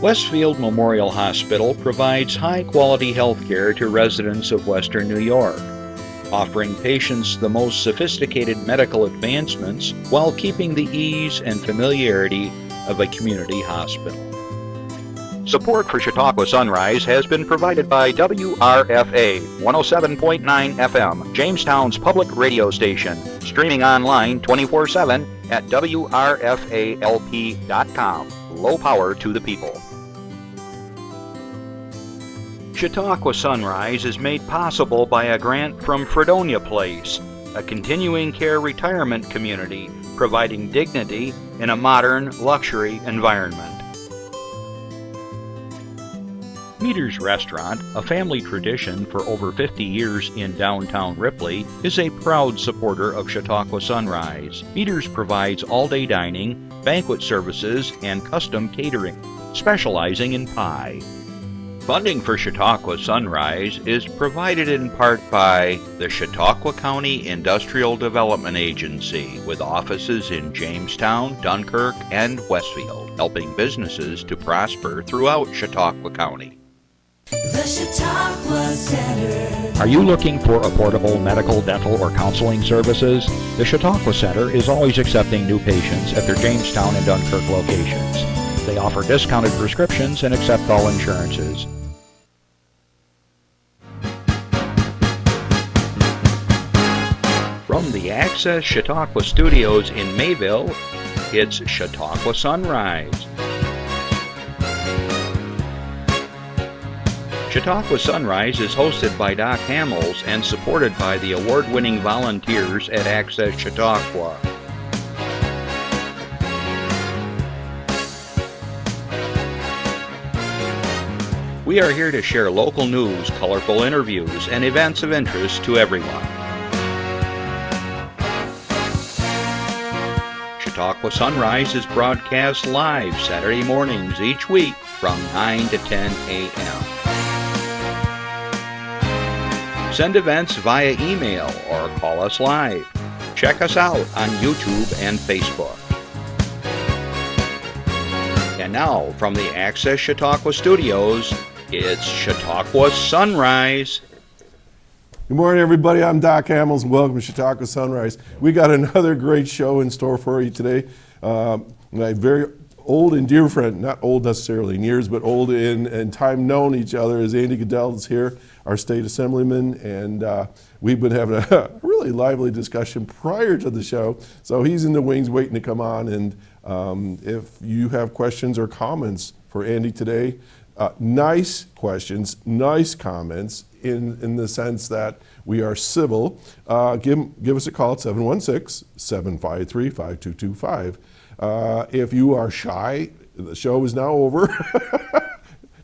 Westfield Memorial Hospital provides high-quality health care to residents of Western New York, offering patients the most sophisticated medical advancements while keeping the ease and familiarity of a community hospital. Support for Chautauqua Sunrise has been provided by WRFA 107.9 FM, Jamestown's public radio station, streaming online 24/7 at WRFALP.com. Low power to the people. Chautauqua Sunrise is made possible by a grant from Fredonia Place, a continuing care retirement community providing dignity in a modern luxury environment. Meter's Restaurant, a family tradition for over 50 years in downtown Ripley, is a proud supporter of Chautauqua Sunrise. Meter's provides all-day dining, banquet services, and custom catering, specializing in pie. Funding for Chautauqua Sunrise is provided in part by the Chautauqua County Industrial Development Agency, with offices in Jamestown, Dunkirk, and Westfield, helping businesses to prosper throughout Chautauqua County. The Chautauqua Center. Are you looking for affordable medical, dental, or counseling services? The Chautauqua Center is always accepting new patients at their Jamestown and Dunkirk locations. They offer discounted prescriptions and accept all insurances. From the Access Chautauqua Studios in Mayville, it's Chautauqua Sunrise. Chautauqua Sunrise is hosted by Doc Hamels and supported by the award-winning volunteers at Access Chautauqua. We are here to share local news, colorful interviews, and events of interest to everyone. Chautauqua Sunrise is broadcast live Saturday mornings each week from 9 to 10 a.m. Send events via email or call us live. Check us out on YouTube and Facebook. And now, from the Access Chautauqua Studios, it's Chautauqua Sunrise. Good morning, everybody. I'm Doc Hamels. Welcome to Chautauqua Sunrise. We got another great show in store for you today. My very old and dear friend, not old necessarily in years, but old in time known each other, is Andy Goodell is here, our state assemblyman, and we've been having a really lively discussion prior to the show. So he's in the wings waiting to come on, and if you have questions or comments for Andy today, nice questions, nice comments in the sense that we are civil, give us a call at 716-753-5225. If you are shy, the show is now over.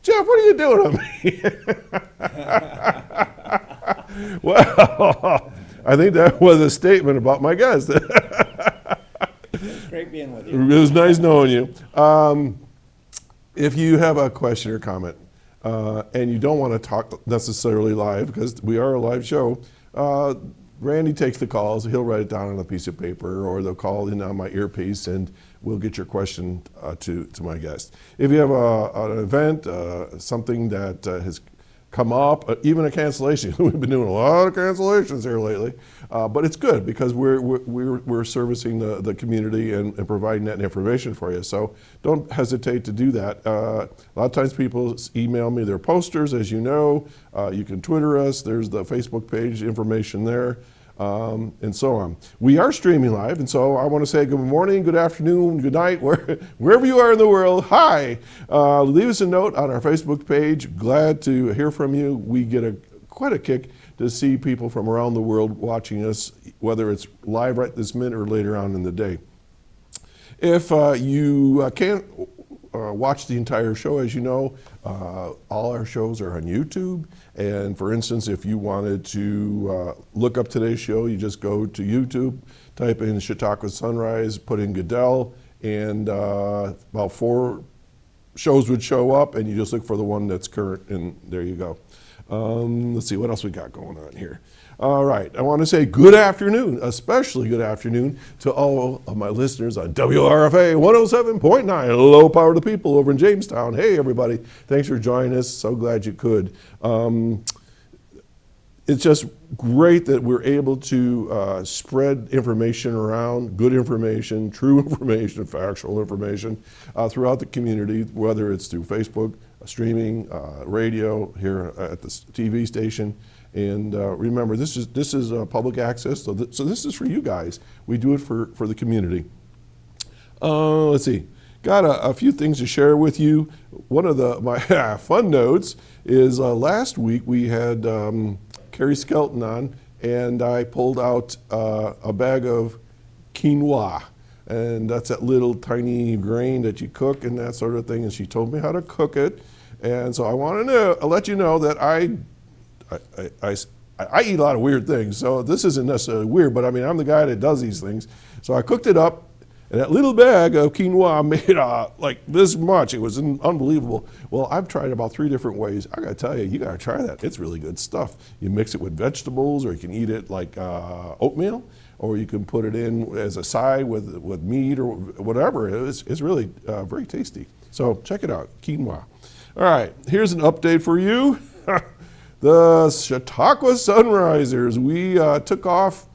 Jeff, what are you doing on me? Well, I think that was a statement about my guest. It was great being with you. It was nice knowing you. If you have a question or comment, and you don't want to talk necessarily live, because we are a live show, Randy takes the calls. He'll write it down on a piece of paper, or they'll call in on my earpiece, and we'll get your question to my guest. If you have an event, something that has come up, even a cancellation. We've been doing a lot of cancellations here lately, but it's good because we're servicing the community and providing that information for you. So don't hesitate to do that. A lot of times people email me their posters, as you know. You can Twitter us. There's the Facebook page information there. And so on. We are streaming live, and so I want to say good morning, good afternoon, good night, wherever you are in the world. Hi. Leave us a note on our Facebook page. Glad to hear from you. We get quite a kick to see people from around the world watching us, whether it's live right this minute or later on in the day. If you can't watch the entire show, as you know, all our shows are on YouTube. And for instance, if you wanted to look up today's show, you just go to YouTube, type in Chautauqua Sunrise, put in Goodell, and about 4 shows would show up, and you just look for the one that's current, and there you go. Let's see what else we got going on here. All right, I want to say good afternoon, especially good afternoon to all of my listeners on WRFA 107.9, low power to the people over in Jamestown. Hey, everybody, thanks for joining us. So glad you could. It's just great that we're able to spread information around, good information, true information, factual information throughout the community, whether it's through Facebook, streaming, radio here at the TV station. And remember, this is public access, so this is for you guys. We do it for the community. Let's see. Got a few things to share with you. One of my fun notes is last week we had Carrie Skelton on, and I pulled out a bag of quinoa. And that's that little tiny grain that you cook and that sort of thing. And she told me how to cook it. And so I want to let you know that I eat a lot of weird things, so this isn't necessarily weird, but I mean, I'm the guy that does these things. So I cooked it up, and that little bag of quinoa made like this much. It was unbelievable. Well, I've tried about 3 different ways. I gotta tell you, you gotta try that. It's really good stuff. You mix it with vegetables, or you can eat it like oatmeal, or you can put it in as a side with meat or whatever. It's really very tasty. So check it out, quinoa. All right, here's an update for you. The Chautauqua Sunrisers, we took off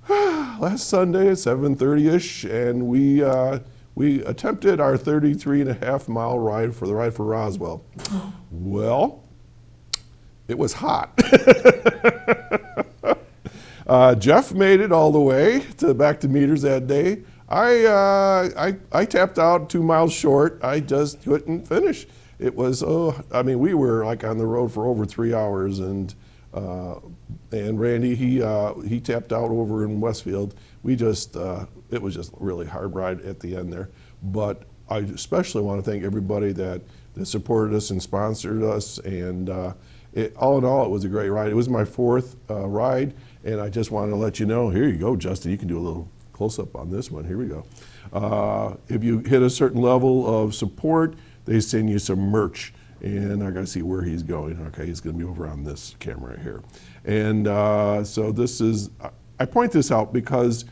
last Sunday at 7:30ish, and we attempted our 33.5-mile ride for Roswell. Well, it was hot. Jeff made it all the way back to Meters that day. I tapped out 2 miles short. I just couldn't finish. It was, we were like on the road for over 3 hours, and Randy, he tapped out over in Westfield. It was just a really hard ride at the end there. But I especially want to thank everybody that supported us and sponsored us, and all in all, it was a great ride. It was my 4th ride, and I just wanted to let you know, here you go, Justin, you can do a little close-up on this one. Here we go. If you hit a certain level of support, they send you some merch, and I gotta see where he's going. Okay, he's gonna be over on this camera right here. And so this is, I point this out because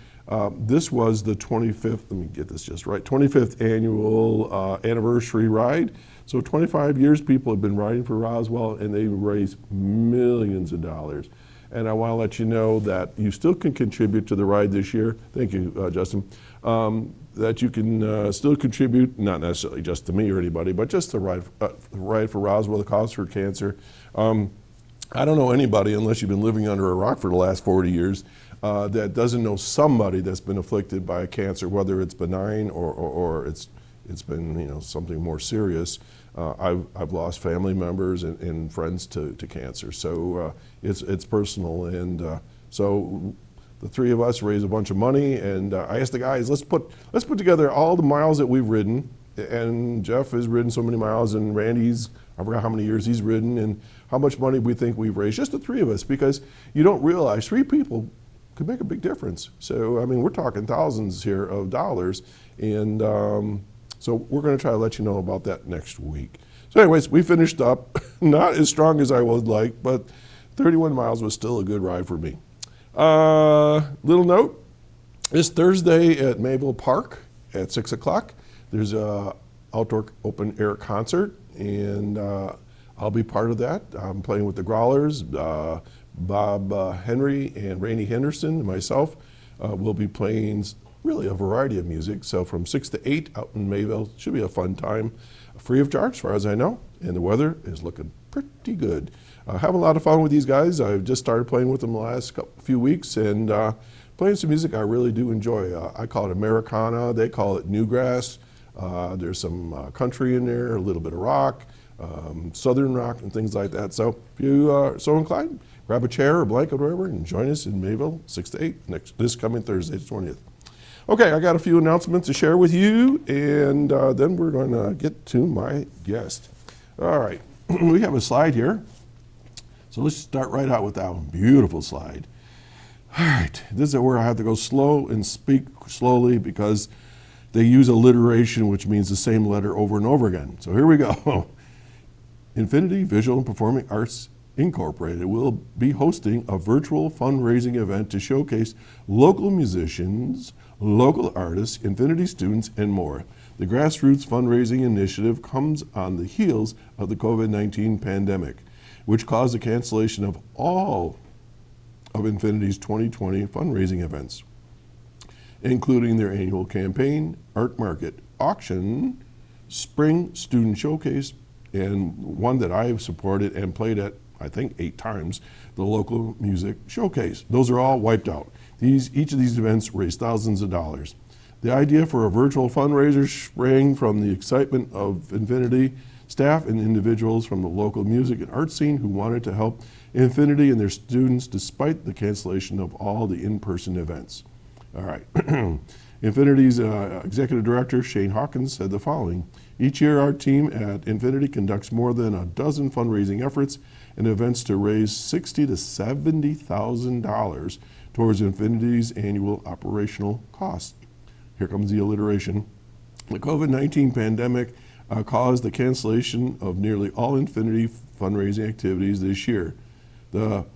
this was the 25th, let me get this just right, 25th annual anniversary ride. So 25 years people have been riding for Roswell, and they've raised millions of dollars. And I wanna let you know that you still can contribute to the ride this year. Thank you, Justin. That you can still contribute, not necessarily just to me or anybody, but just to ride for Roswell, the cause for cancer. I don't know anybody, unless you've been living under a rock for the last 40 years, that doesn't know somebody that's been afflicted by a cancer, whether it's benign or it's been something more serious. I've lost family members and friends to cancer, so it's personal, and so. The 3 of us raised a bunch of money, and I asked the guys, let's put together all the miles that we've ridden, and Jeff has ridden so many miles, and Randy's, I forgot how many years he's ridden, and how much money we think we've raised, just the 3 of us, because you don't realize 3 people could make a big difference. So, I mean, we're talking thousands here of dollars, and so we're gonna try to let you know about that next week. So anyways, we finished up, not as strong as I would like, but 31 miles was still a good ride for me. Little note, this Thursday at Mayville Park at 6 o'clock, there's a outdoor open air concert, and I'll be part of that. I'm playing with the Growlers, Bob Henry and Rainey Henderson, and myself will be playing really a variety of music. So from 6 to 8 out in Mayville, should be a fun time, free of charge as far as I know, and the weather is looking pretty good. Have a lot of fun with these guys. I've just started playing with them the last few weeks, and playing some music I really do enjoy. I call it Americana, they call it Newgrass. There's some country in there, a little bit of rock, Southern rock and things like that. So if you are so inclined, grab a chair or blanket or whatever and join us in Mayville, 6 to 8, this coming Thursday, the 20th. Okay, I got a few announcements to share with you, and then we're going to get to my guest. All right, we have a slide here. So let's start right out with that one. Beautiful slide. All right, this is where I have to go slow and speak slowly because they use alliteration, which means the same letter over and over again. So here we go. Infinity Visual and Performing Arts Incorporated will be hosting a virtual fundraising event to showcase local musicians, local artists, Infinity students, and more. The grassroots fundraising initiative comes on the heels of the COVID-19 pandemic, which caused the cancellation of all of Infinity's 2020 fundraising events, including their annual campaign, art market, auction, spring student showcase, and one that I have supported and played at, I think, 8 times, the local music showcase. Those are all wiped out. Each of these events raised thousands of dollars. The idea for a virtual fundraiser sprang from the excitement of Infinity staff and individuals from the local music and art scene who wanted to help Infinity and their students despite the cancellation of all the in-person events. All right. Infinity's executive director, Shane Hawkins, said the following. Each year, our team at Infinity conducts more than a dozen fundraising efforts and events to raise $60,000 to $70,000 towards Infinity's annual operational costs. Here comes the alliteration. The COVID-19 pandemic caused the cancellation of nearly all Infinity fundraising activities this year. The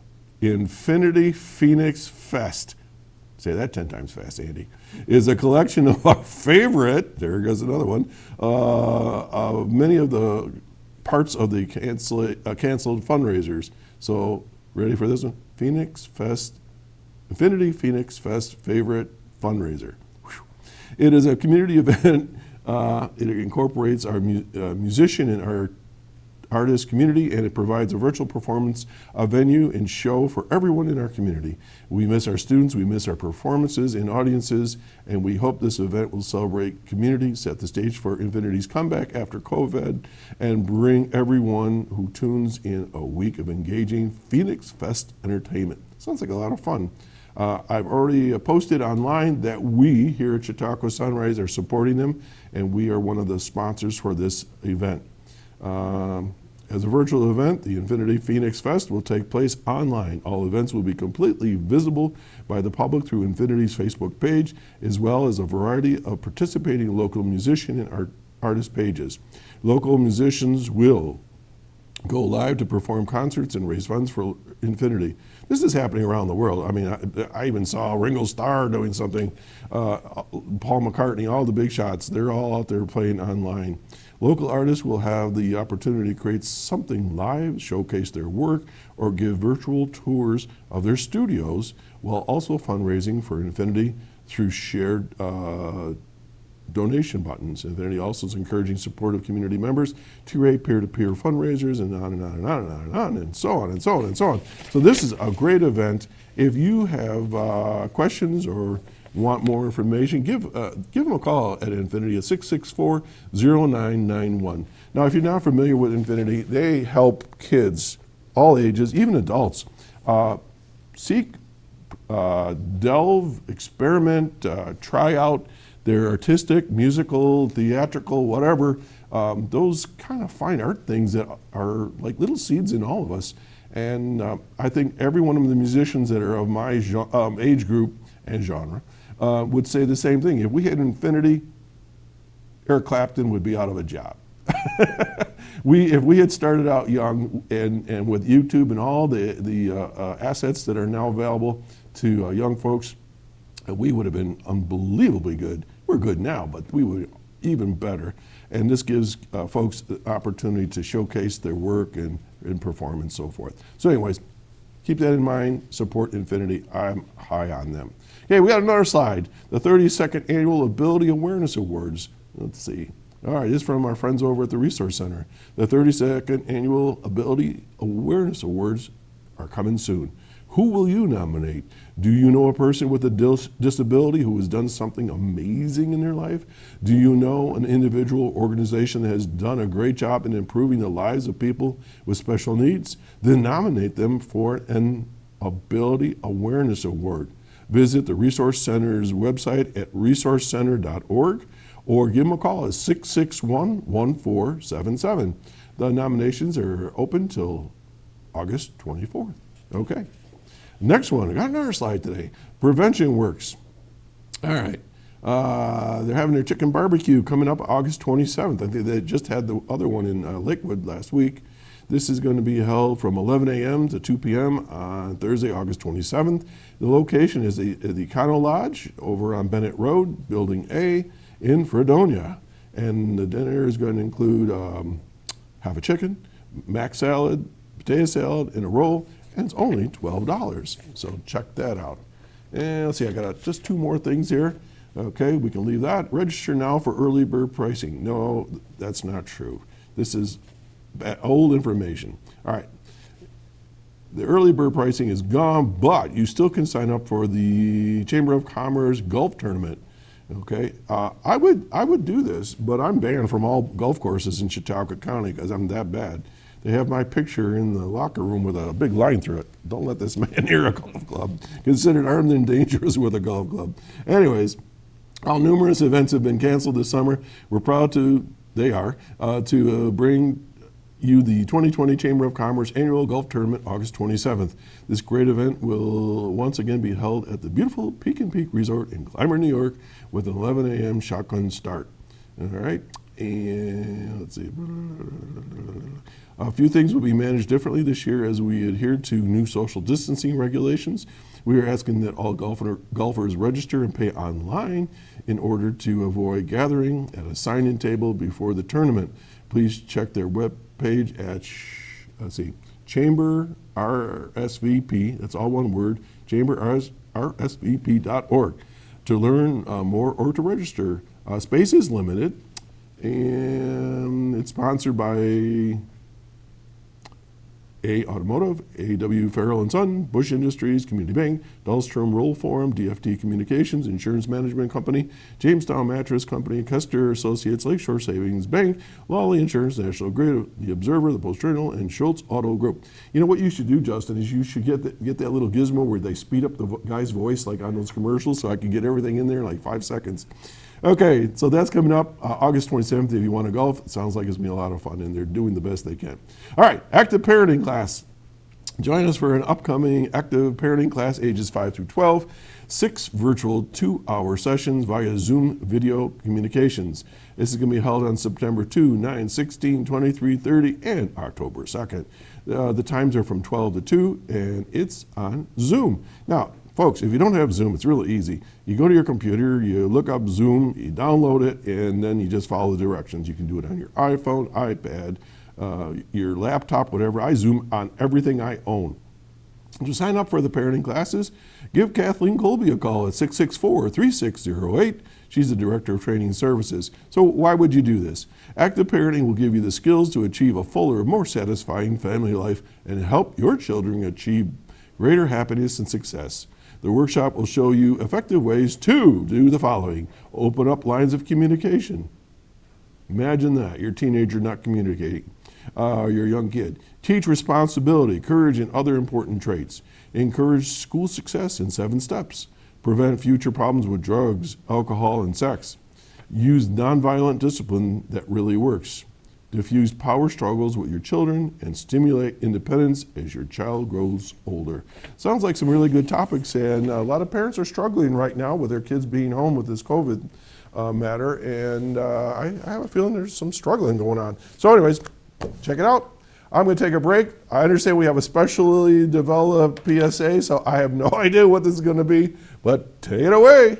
Infinity Phoenix Fest, say that 10 times fast, Andy, is a collection of our favorite, there goes another one, of many of the parts of the canceled fundraisers. So, ready for this one? Phoenix Fest, Infinity Phoenix Fest favorite fundraiser. Whew. It is a community event. It incorporates our musician and our artist community, and it provides a virtual performance, a venue and show for everyone in our community. We miss our students, we miss our performances and audiences, and we hope this event will celebrate community, set the stage for Infinity's comeback after COVID, and bring everyone who tunes in a week of engaging Phoenix Fest entertainment. Sounds like a lot of fun. I've already posted online that we here at Chautauqua Sunrise are supporting them, and we are one of the sponsors for this event. As a virtual event, the Infinity Phoenix Fest will take place online. All events will be completely visible by the public through Infinity's Facebook page, as well as a variety of participating local musician and artist pages. Local musicians will go live to perform concerts and raise funds for Infinity. This is happening around the world. I mean, I even saw Ringo Starr doing something, Paul McCartney, all the big shots, they're all out there playing online. Local artists will have the opportunity to create something live, showcase their work, or give virtual tours of their studios while also fundraising for Infinity through shared donation buttons. Infinity also is encouraging supportive community members to create peer-to-peer fundraisers and on and on and on and on and on and so on and so on and so on. So this is a great event. If you have questions or want more information, give them a call at Infinity at 664-0991. Now, if you're not familiar with Infinity, they help kids, all ages, even adults, seek, delve, experiment, try out their artistic, musical, theatrical, whatever, those kind of fine art things that are like little seeds in all of us. And I think every one of the musicians that are of my age group and genre would say the same thing. If we had Infinity, Eric Clapton would be out of a job. If we had started out young and with YouTube and all the assets that are now available to young folks, we would have been unbelievably good. We're good now, but we would even better. And this gives folks the opportunity to showcase their work and perform and so forth. So anyways, keep that in mind, support Infinity. I'm high on them. Okay, we got another slide. The 32nd Annual Ability Awareness Awards. Let's see. All right, this is from our friends over at the Resource Center. The 32nd Annual Ability Awareness Awards are coming soon. Who will you nominate? Do you know a person with a disability who has done something amazing in their life? Do you know an individual or organization that has done a great job in improving the lives of people with special needs? Then nominate them for an Ability Awareness Award. Visit the Resource Center's website at resourcecenter.org or give them a call at 661-1477. The nominations are open till August 24th. Okay. Next one, I got another slide today. Prevention Works. All right. They're having their chicken barbecue coming up August 27th. I think they just had the other one in Lakewood last week. This is going to be held from 11 a.m. to 2 p.m. on Thursday, August 27th. The location is the Econo Lodge over on Bennett Road, Building A in Fredonia. And the dinner is going to include half a chicken, mac salad, potato salad, and a roll, and it's only $12. So check that out. And let's see, I got just 2 more things here. Okay, we can leave that. Register now for early bird pricing. No, that's not true. This is old information. All right. The early bird pricing is gone, but you still can sign up for the Chamber of Commerce golf tournament. Okay, I would do this, but I'm banned from all golf courses in Chautauqua County because I'm that bad. They have my picture in the locker room with a big line through it. Don't let this man near a golf club. Considered armed and dangerous with a golf club. Anyways, while numerous events have been canceled this summer, we're proud to bring you the 2020 Chamber of Commerce Annual Golf Tournament, August 27th. This great event will once again be held at the beautiful Peak & Peak Resort in Clymer, New York, with an 11 a.m. shotgun start. All right, and let's see. A few things will be managed differently this year as we adhere to new social distancing regulations. We are asking that all golfers register and pay online in order to avoid gathering at a sign-in table before the tournament. Please check their web page at Chamber RSVP, that's all one word, chamberrsvp.org to learn more or to register. Space is limited, and it's sponsored by A Automotive, A.W. Farrell & Son, Bush Industries, Community Bank, Dahlstrom Roll Forum, DFT Communications, Insurance Management Company, Jamestown Mattress Company, Kester Associates, Lakeshore Savings Bank, Lawley Insurance, National Grid, The Observer, The Post-Journal, and Schultz Auto Group. You know what you should do, Justin, is you should get that little gizmo where they speed up the guy's voice like on those commercials so I can get everything in there in like 5 seconds. Okay, so that's coming up August 27th. If you want to golf, it sounds like it's going to be a lot of fun, and they're doing the best they can. All right, active parenting class. Join us for an upcoming active parenting class, ages 5 through 12, 6 virtual 2-hour sessions via Zoom video communications. This is going to be held on September 2, 9, 16, 23, 30, and October 2nd. The times are from 12 to 2, and it's on Zoom. Now, folks, if you don't have Zoom, it's really easy. You go to your computer, you look up Zoom, you download it, and then you just follow the directions. You can do it on your iPhone, iPad, your laptop, whatever. I Zoom on everything I own. To sign up for the parenting classes, give Kathleen Colby a call at 664-3608. She's the Director of Training Services. So why would you do this? Active parenting will give you the skills to achieve a fuller, more satisfying family life and help your children achieve greater happiness and success. The workshop will show you effective ways to do the following. Open up lines of communication. Imagine that, your teenager not communicating, your young kid. Teach responsibility, courage, and other important traits. Encourage school success in 7 steps. Prevent future problems with drugs, alcohol, and sex. Use nonviolent discipline that really works. Diffuse power struggles with your children and stimulate independence as your child grows older. Sounds like some really good topics, and a lot of parents are struggling right now with their kids being home with this COVID matter, and I have a feeling there's some struggling going on. So anyways, check it out. I'm going to take a break. I understand we have a specially developed PSA, so I have no idea what this is going to be, but take it away.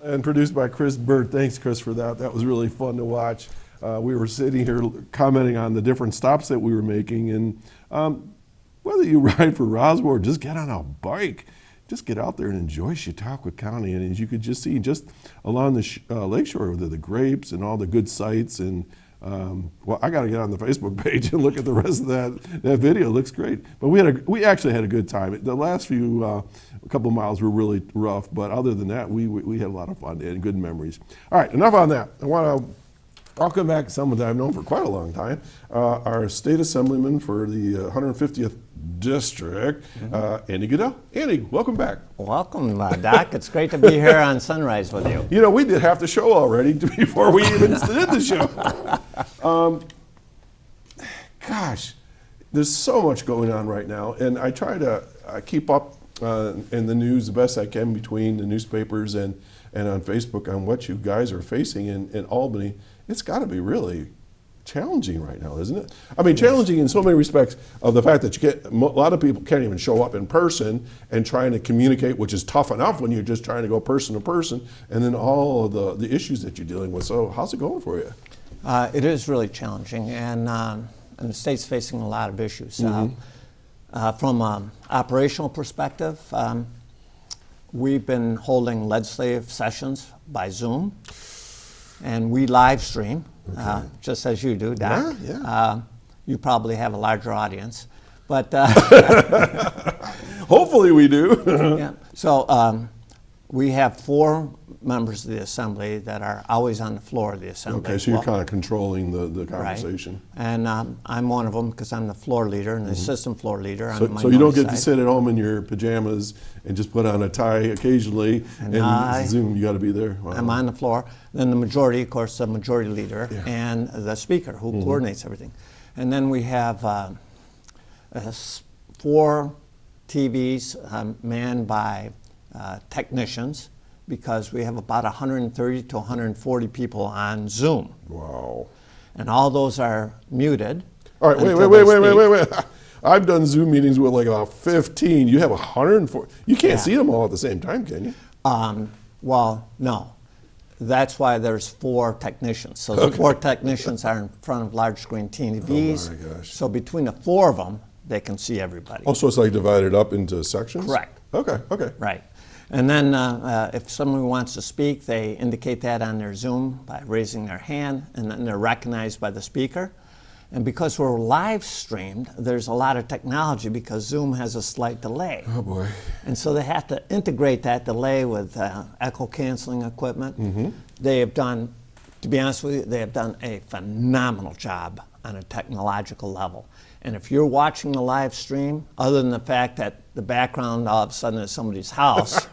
And produced by Chris Burt. Thanks, Chris, for that. That was really fun to watch. We were sitting here commenting on the different stops that we were making, and whether you ride for Roswell or just get on a bike, just get out there and enjoy Chautauqua County. And as you could just see, just along the lakeshore, the grapes and all the good sights. And well, I got to get on the Facebook page and look at the rest of that video. It looks great. But we actually had a good time. The last few a couple of miles were really rough, but other than that, we had a lot of fun and good memories. All right, enough on that. I'll come back to someone that I've known for quite a long time, our state assemblyman for the 150th district, Andy Goodell. Andy, welcome back. Welcome, Doc. It's great to be here on Sunrise with you. You know, we did half the show already before we even did the show. Gosh, there's so much going on right now, and I try to keep up in the news the best I can between the newspapers and on Facebook on what you guys are facing in Albany. It's got to be really challenging right now, isn't it? I mean, challenging in so many respects of the fact that a lot of people can't even show up in person and trying to communicate, which is tough enough when you're just trying to go person to person, and then all of the issues that you're dealing with. So how's it going for you? It is really challenging, and the state's facing a lot of issues. From an operational perspective, we've been holding legislative sessions by Zoom, and we live stream, just as you do, Doc. Yeah. You probably have a larger audience, but hopefully we do. yeah. So we have 4 members of the assembly that are always on the floor of the assembly. Okay, so you're kind of controlling the conversation. Right. And I'm one of them because I'm the floor leader and the assistant floor leader. On the So you don't get to side. sit at home in your pajamas and just put on a tie occasionally and Zoom. You got to be there. Wow. I'm on the floor. Then the majority, of course, the majority leader and the speaker who coordinates everything. And then we have 4 TVs manned by technicians, because we have about 130 to 140 people on Zoom. Wow. And all those are muted. All right, wait. I've done Zoom meetings with like about 15. You have 104. You can't see them all at the same time, can you? Well, no. That's why there's 4 technicians. So the 4 technicians are in front of large screen TVs. Oh my gosh. So between the 4 of them, they can see everybody. Oh, so it's like divided up into sections? Correct. Okay. Right. And then if someone wants to speak, they indicate that on their Zoom by raising their hand, and then they're recognized by the speaker. And because we're live streamed, there's a lot of technology because Zoom has a slight delay. Oh boy. And so they have to integrate that delay with echo canceling equipment. They have done, to be honest with you, they have done a phenomenal job on a technological level. And if you're watching the live stream, other than the fact that the background all of a sudden is somebody's house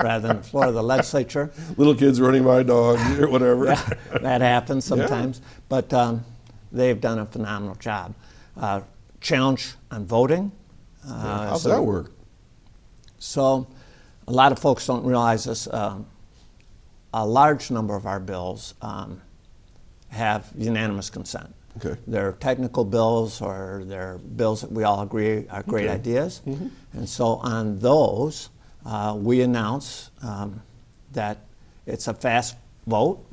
rather than the floor of the legislature. Little kids running by a dog or whatever. Yeah, that happens sometimes. But they've done a phenomenal job. Challenge on voting. How's that work? So a lot of folks don't realize this. A large number of our bills have unanimous consent. Okay. They're technical bills, or they're bills that we all agree are great ideas. And so on those, we announce that it's a fast vote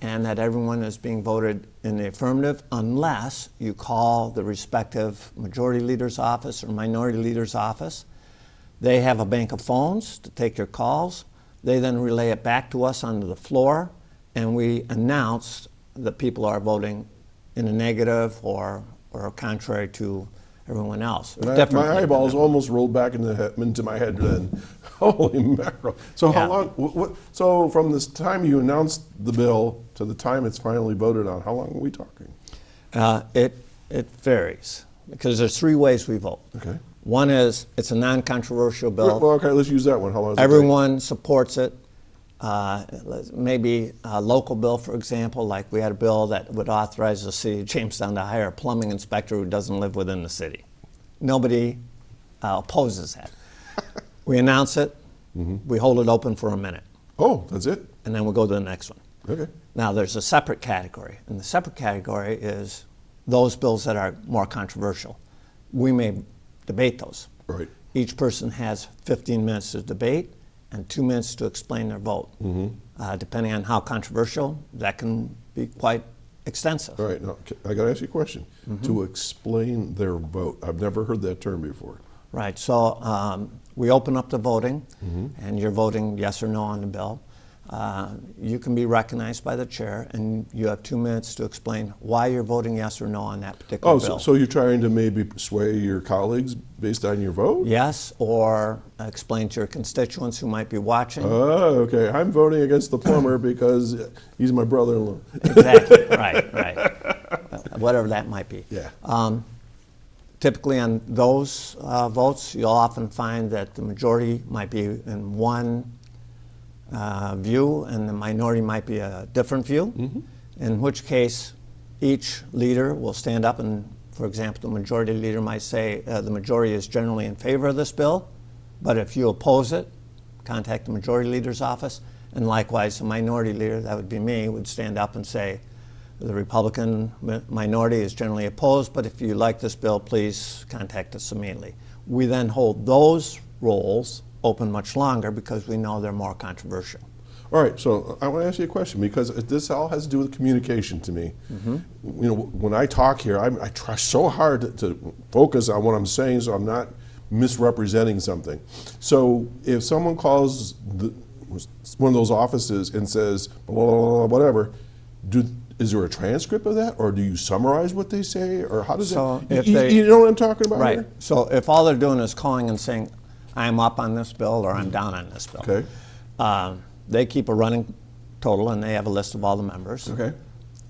and that everyone is being voted in the affirmative unless you call the respective majority leader's office or minority leader's office. They have a bank of phones to take your calls. They then relay it back to us onto the floor, and we announce that people are voting in a negative or contrary to everyone else. My eyeballs almost rolled back into my head then. Holy mackerel. So how long, so from this time you announced the bill to the time it's finally voted on, how long are we talking? It varies, because there's 3 ways we vote. Okay. One is it's a non-controversial bill. Well, okay, let's use that one. How long does it take? Everyone supports it. Maybe a local bill, for example, like we had a bill that would authorize the city of Jamestown to hire a plumbing inspector who doesn't live within the city. Nobody opposes that. We announce it, we hold it open for a minute, Oh, that's it? and then we'll go to the next one. Okay. Now there's a separate category, and the separate category is those bills that are more controversial. We may debate those. Right. Each person has 15 minutes to debate, and 2 minutes to explain their vote. Depending on how controversial, that can be quite extensive. All right, now, I got to ask you a question. To explain their vote. I've never heard that term before. Right, so we open up the voting, and you're voting yes or no on the bill. You can be recognized by the chair, and you have 2 minutes to explain why you're voting yes or no on that particular Oh, bill. so you're trying to maybe sway your colleagues based on your vote? Yes, or explain to your constituents who might be watching. Oh, okay. I'm voting against the plumber because he's my brother-in-law. Exactly, right. Whatever that might be. Yeah. Typically on those votes, you'll often find that the majority might be in one view and the minority might be a different view, in which case each leader will stand up and, for example, the majority leader might say the majority is generally in favor of this bill, but if you oppose it, contact the majority leader's office, and likewise the minority leader, that would be me, would stand up and say the Republican minority is generally opposed, but if you like this bill, please contact us immediately. We then hold those roles open much longer because we know they're more controversial. All right, so I want to ask you a question because this all has to do with communication to me. You know, when I talk here, I try so hard to focus on what I'm saying so I'm not misrepresenting something. So if someone calls one of those offices and says, blah, blah, blah, whatever, is there a transcript of that, or do you summarize what they say, or how does So that? if they- you know what I'm talking about? Right. Here? So if all they're doing is calling and saying, I'm up on this bill or I'm down on this bill. Okay. They keep a running total and they have a list of all the members. Okay.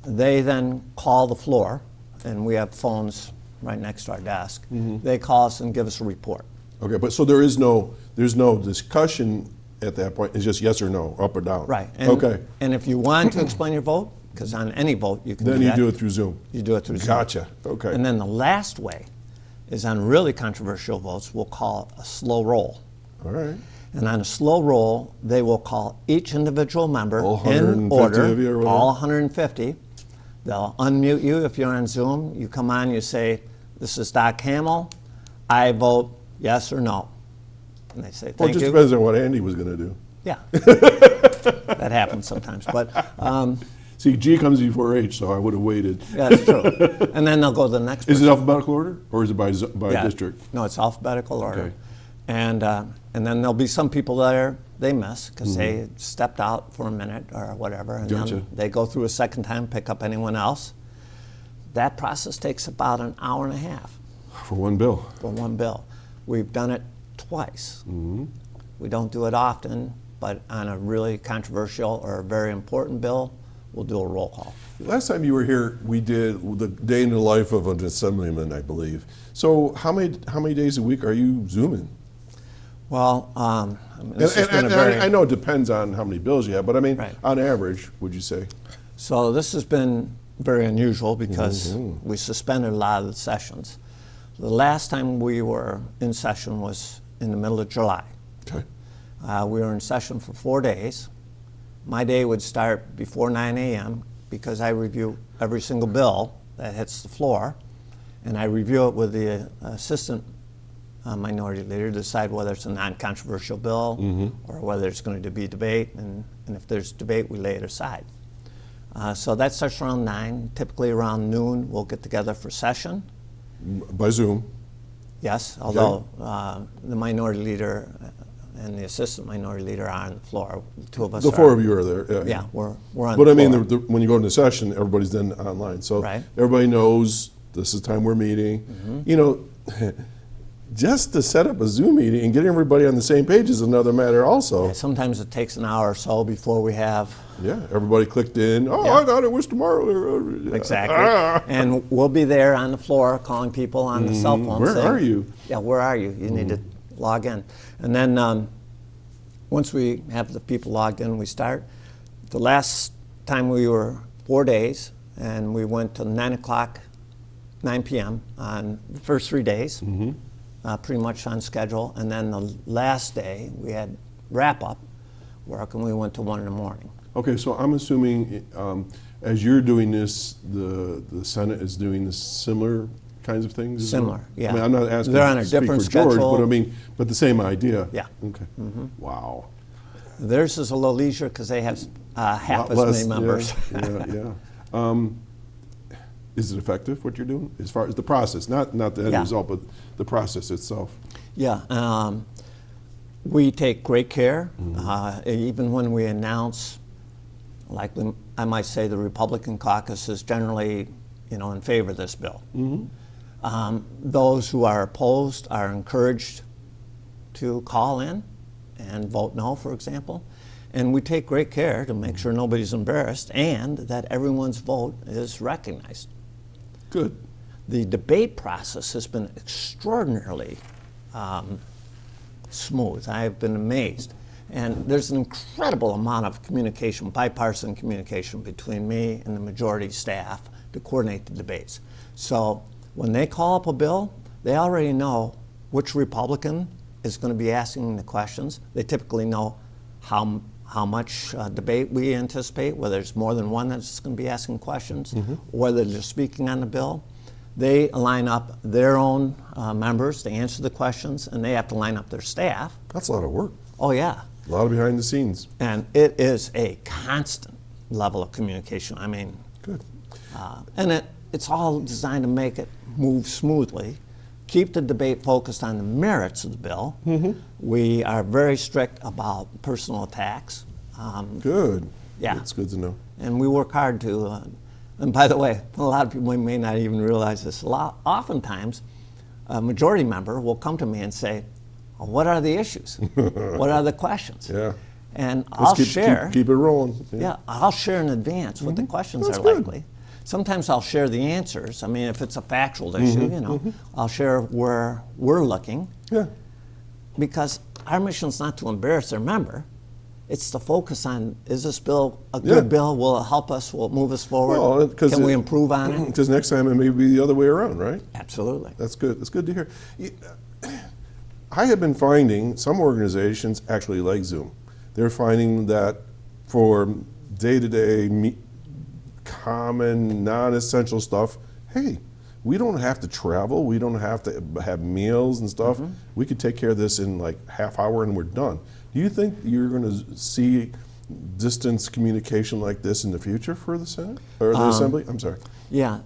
They then call the floor, and we have phones right next to our desk. They call us and give us a report. Okay, but so there's no discussion at that point. It's just yes or no, up or down. Right. And, Okay. And if you want to explain your vote, because on any vote you can Then do you that. do it through Zoom. You do it through Zoom. Gotcha. Okay. And then the last way is on really controversial votes, we'll call a slow roll. All right. And on a slow roll, they will call each individual member All in 150 of you or order, whatever? all 150. They'll unmute you if you're on Zoom. You come on, you say, this is Doc Hamel. I vote yes or no. And they say, Well, it thank just you. depends on what Andy was going to do. Yeah. That happens sometimes. But See, G comes before H, so I would have waited. yeah, that's true. And then they'll go to the next person. Is it alphabetical order, or is it by Yeah. district? No, it's alphabetical order. Okay. And then there'll be some people there they miss because they stepped out for a minute or whatever, and Gotcha. then they go through a second time, pick up anyone else. That process takes about an hour and a half For one bill. for one bill. We've done it twice. We don't do it often, but on a really controversial or a very important bill, we'll do a roll call. Last time you were here, we did the day in the life of an assemblyman, I believe. So how many days a week are you Zooming? Well, this has been And a very... I know it depends on how many bills you have, but I mean, Right. on average, would you say? So this has been very unusual because we suspended a lot of the sessions. The last time we were in session was in the middle of July. Okay. We were in session for 4 days. My day would start before 9 a.m. because I review every single bill that hits the floor, and I review it with the assistant minority leader to decide whether it's a non-controversial bill or whether it's going to be debate, and if there's debate, we lay it aside. So that starts around 9. Typically around noon, we'll get together for session. By Zoom. Yes, although the minority leader and the assistant minority leader are on the floor. The two of us The four of you are there. Yeah, we're on But the I mean, floor. when you go into session, everybody's then online. So Right. everybody knows this is the time we're meeting. You know, just to set up a Zoom meeting and get everybody on the same page is another matter also. Sometimes it takes an hour or so before we have Yeah, everybody clicked in. Oh, Yeah. I thought it was tomorrow. exactly, Ah. and we'll be there on the floor calling people on the cell phone. Where saying, are you? Yeah, where are you? You need to log in, and then once we have the people logged in, we start. The last time we were 4 days, and we went to 9 p.m. on the first 3 days, pretty much on schedule, and then the last day we had wrap up work, and we went to 1 in the morning. Okay, so I'm assuming as you're doing this, the Senate is doing this similar kinds of things? as well? Similar, yeah. I mean, I'm not asking They're on to a speak different for George, schedule. but I mean, but the same idea. Yeah. Okay. Wow. Theirs is a little easier because they have half Lot as less, many members. Yeah. Is it effective, what you're doing, as far as the process? Not the end Yeah. result, but the process itself. Yeah, we take great care, Mm-hmm. even when we announce, like I might say, the Republican caucus is generally, in favor of this bill. Mm-hmm. Those who are opposed are encouraged to call in and vote no, for example. And we take great care to make sure nobody's embarrassed and that everyone's vote is recognized. Good. The debate process has been extraordinarily smooth. I've been amazed. And there's an incredible amount of communication, bipartisan communication between me and the majority staff to coordinate the debates. So when they call up a bill, they already know which Republican is going to be asking the questions. They typically know how much debate we anticipate, whether there's more than one that's going to be asking questions, whether they're speaking on the bill. They line up their own members to answer the questions, and they have to line up their staff. That's a lot of work. Oh, yeah. A lot of behind the scenes. And it is a constant level of communication. I mean, Good. and it's all designed to make it move smoothly, keep the debate focused on the merits of the bill. We are very strict about personal attacks. Good. Yeah. That's good to know. And we work hard to, and by the way, a lot of people may not even realize this. Oftentimes, a majority member will come to me and say, well, what are the issues? What are the questions? Yeah. And Let's I'll share. Keep it rolling. Yeah, I'll share in advance what the questions That's are good. likely. Sometimes I'll share the answers. I mean, if it's a factual issue, I'll share where we're looking. Yeah. Because our mission is not to embarrass their member. It's to focus on, is this bill a Yeah. good bill? Will it help us? Will it move us forward? Well, Can we improve on it? Because next time it may be the other way around, right? Absolutely. That's good. That's good to hear. I have been finding some organizations actually like Zoom. They're finding that for day-to-day common, non-essential stuff, hey, we don't have to travel. We don't have to have meals and stuff. We could take care of this in like half hour and we're done. Do you think you're going to see distance communication like this in the future for the Senate or the Assembly? I'm sorry. Yeah.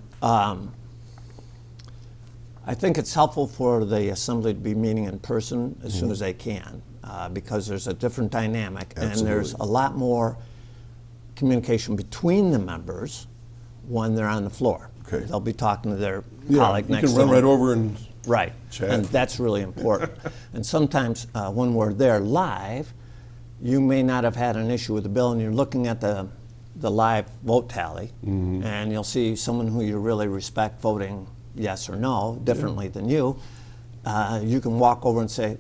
I think it's helpful for the Assembly to be meeting in person as soon as they can because there's a different dynamic and there's a lot more communication between the members when they're on the floor. Okay. They'll be talking to their Yeah, colleague you next can to run them. right over and Right, chat. and that's really important. And sometimes when we're there live, you may not have had an issue with the bill and you're looking at the live vote tally and you'll see someone who you really respect voting yes or no differently than you. You can walk over and say,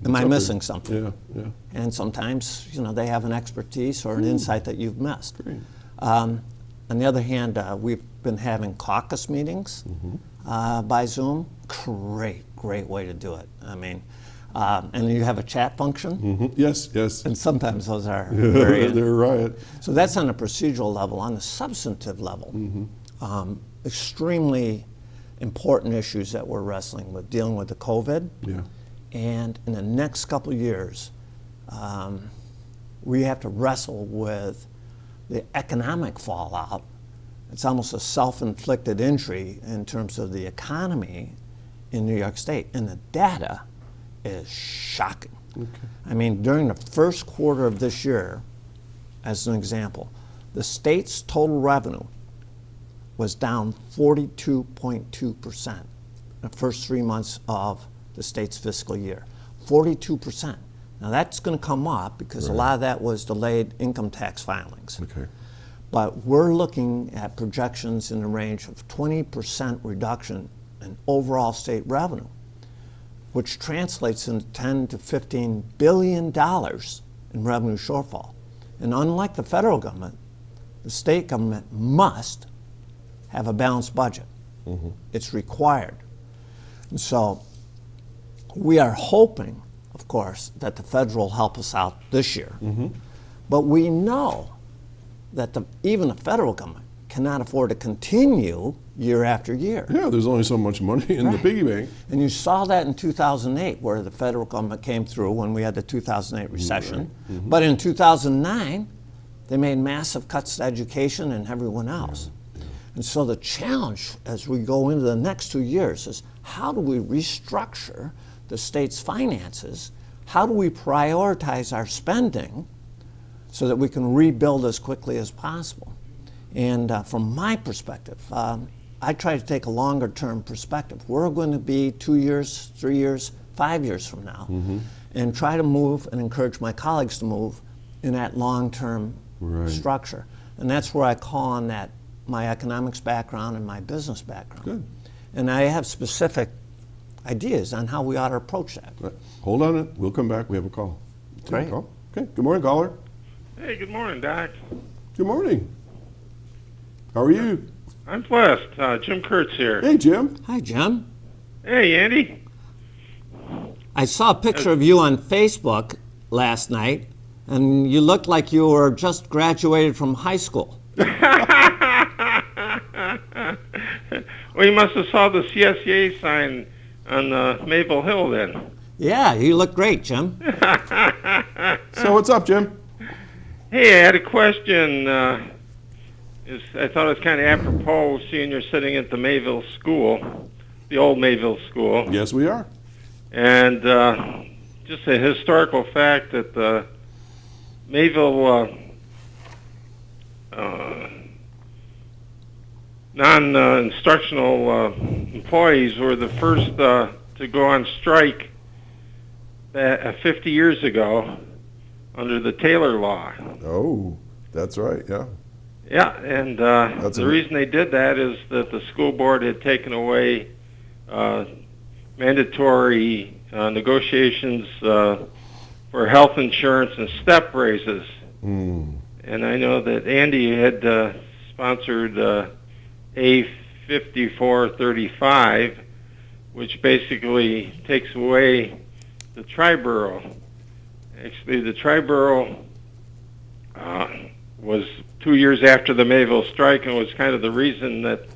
am I missing something? Yeah, yeah. And sometimes, they have an expertise or an insight that you've missed. Great. On the other hand, we've been having caucus meetings by Zoom. Great way to do it. I mean, and you have a chat function, Yes, yes. and sometimes those are very. They're right. So that's on a procedural level. On the substantive level, extremely important issues that we're wrestling with, dealing with the COVID. Yeah. And in the next couple of years, we have to wrestle with the economic fallout. It's almost a self-inflicted injury in terms of the economy in New York State. And the data is shocking. I mean, during the first quarter of this year, as an example, the state's total revenue was down 42.2% the first 3 months of the state's fiscal year. 42%. Now that's going to come up because a lot of that was delayed income tax filings. Okay. But we're looking at projections in the range of 20% reduction in overall state revenue, which translates into $10 to $15 billion in revenue shortfall. And unlike the federal government, the state government must have a balanced budget. It's required. And so we are hoping, of course, that the federal will help us out this year. But we know that even the federal government cannot afford to continue year after year. Yeah, there's only so much money in the Right. piggy bank. And you saw that in 2008, where the federal government came through when we had the 2008 recession. But in 2009, they made massive cuts to education and everyone else. And so the challenge as we go into the next 2 years is, how do we restructure the state's finances? How do we prioritize our spending so that we can rebuild as quickly as possible? And from my perspective, I try to take a longer term perspective. We're going to be 2 years, 3 years, 5 years from now, and try to move and encourage my colleagues to move in that long term structure. And that's where I call on that, my economics background and my business background. Good. And I have specific ideas on how we ought to approach that. Right. Hold on, we'll come back. We have a call. Take a Great. call. Okay. Good morning, caller. Hey, good morning, Doc. Good morning. How are you? I'm blessed. Jim Kurtz here. Hey, Jim. Hi, Jim. Hey, Andy. I saw a picture of you on Facebook last night, and you looked like you were just graduated from high school. Well, you must have saw the CSEA sign on Maple Hill then. Yeah, you look great, Jim. So what's up, Jim? Hey, I had a question. I thought it was kind of apropos seeing you're sitting at the Mayville School, the old Mayville School. Yes, we are. And just a historical fact that the Mayville non-instructional employees were the first to go on strike 50 years ago under the Taylor Law. Oh, that's right. Yeah. Yeah, and the reason they did that is that the school board had taken away mandatory negotiations for health insurance and step raises. And I know that Andy had sponsored A5435, which basically takes away the tri-borough. Actually, the tri-borough was 2 years after the Mayville strike, and was kind of the reason that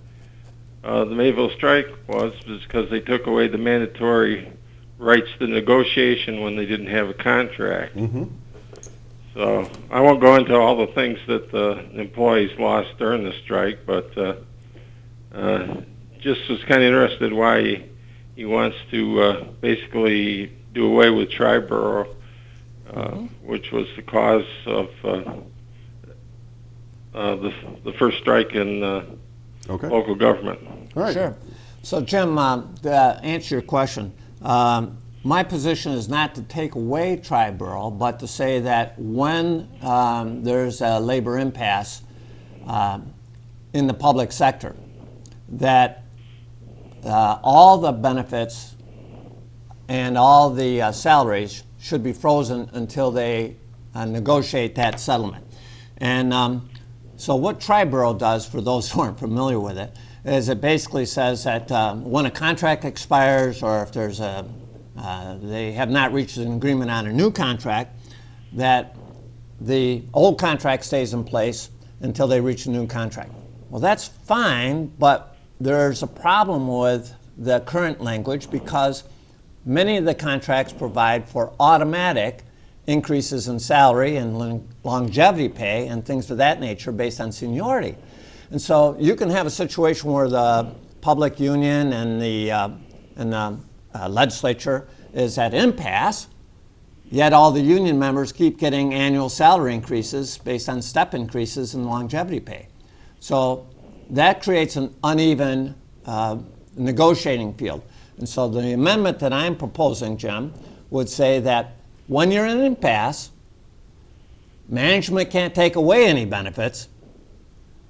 the Mayville strike was because they took away the mandatory rights to negotiation when they didn't have a contract. So I won't go into all the things that the employees lost during the strike, but just was kind of interested why he wants to basically do away with tri-borough, which was the cause of the first strike in local government. All right. Sure. So, Jim, to answer your question, my position is not to take away tri-borough, but to say that when there's a labor impasse in the public sector, that all the benefits and all the salaries should be frozen until they negotiate that settlement. And so what tri-borough does, for those who aren't familiar with it, is it basically says that when a contract expires, or if there's they have not reached an agreement on a new contract, that the old contract stays in place until they reach a new contract. Well, that's fine, but there's a problem with the current language because many of the contracts provide for automatic increases in salary and longevity pay and things of that nature based on seniority. And so you can have a situation where the public union and the legislature is at impasse, yet all the union members keep getting annual salary increases based on step increases in longevity pay. So that creates an uneven negotiating field. And so the amendment that I'm proposing, Jim, would say that when you're in an impasse, management can't take away any benefits,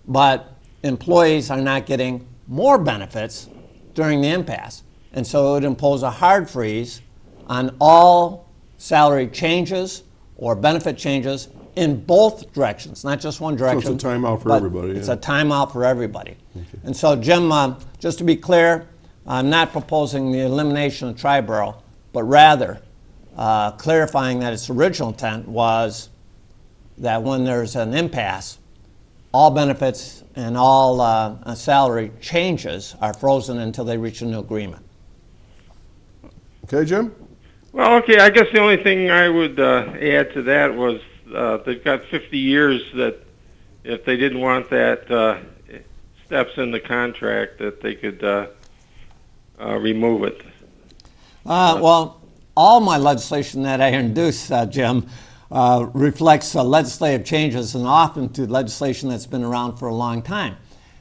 but employees are not getting more benefits during the impasse. And so it would impose a hard freeze on all salary changes or benefit changes in both directions, not just one direction. So it's a timeout for but everybody. It's Yeah. a timeout for everybody. And so, Jim, just to be clear, I'm not proposing the elimination of tri-borough, but rather clarifying that its original intent was that when there's an impasse, all benefits and all salary changes are frozen until they reach a new agreement. Okay, Jim? Well, okay, I guess the only thing I would add to that was they've got 50 years that if they didn't want that steps in the contract, that they could remove it. Well, all my legislation that I introduce, Jim, reflects legislative changes and often to legislation that's been around for a long time.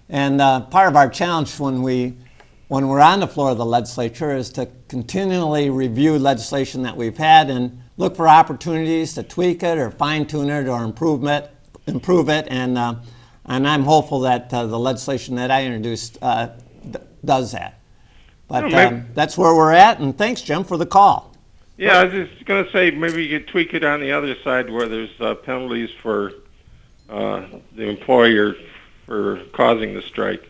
And part of our challenge when we're on the floor of the legislature is to continually review legislation that we've had and look for opportunities to tweak it or fine-tune it or improve it. And I'm hopeful that the legislation that I introduced does that. But that's where we're at, and thanks, Jim, for the call. Yeah, I was just going to say maybe you could tweak it on the other side where there's penalties for the employer for causing the strike.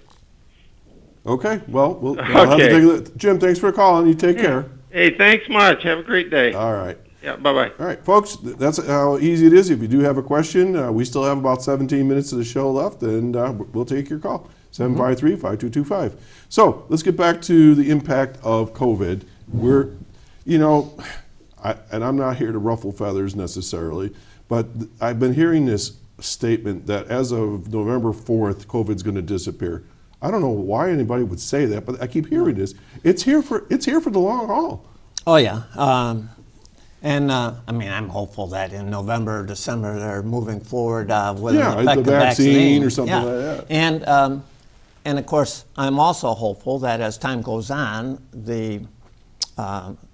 Okay, well, we'll have to take a look. Jim, thanks for calling. You take care. Hey, thanks much. Have a great day. All right. Yeah, bye-bye. All right, folks, that's how easy it is. If you do have a question, we still have about 17 minutes of the show left, and we'll take your call, 753-5225. So let's get back to the impact of COVID. And I'm not here to ruffle feathers necessarily, but I've been hearing this statement that as of November 4th, COVID's going to disappear. I don't know why anybody would say that, but I keep hearing this. It's here for the long haul. Oh, yeah. I'm hopeful that in November or December they're moving forward with an effective the vaccine or something like that. And of course, I'm also hopeful that as time goes on, the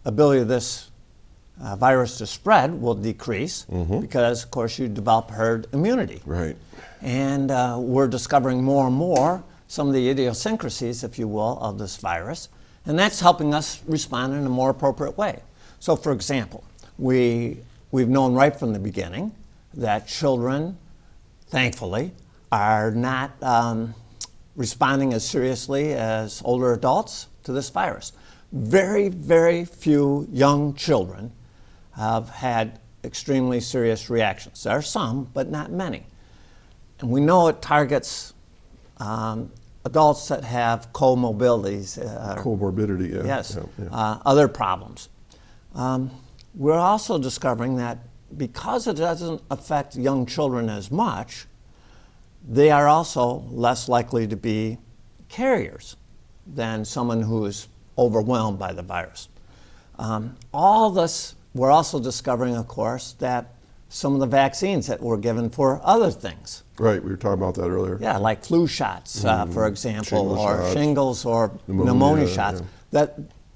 ability of this virus to spread will decrease because, of course, you develop herd immunity. Right. And we're discovering more and more some of the idiosyncrasies, if you will, of this virus. And that's helping us respond in a more appropriate way. So, for example, we've known right from the beginning that children, thankfully, are not responding as seriously as older adults to this virus. Very, very few young children have had extremely serious reactions. There are some, but not many. And we know it targets adults that have comorbidities. Comorbidity, yeah. Yes, Yeah. Other problems. We're also discovering that because it doesn't affect young children as much, they are also less likely to be carriers than someone who is overwhelmed by the virus. All this, we're also discovering, of course, that some of the vaccines that were given for other things. Right, we were talking about that earlier. Yeah, like flu shots, for example, or shingles or Pneumonia, pneumonia shots. yeah.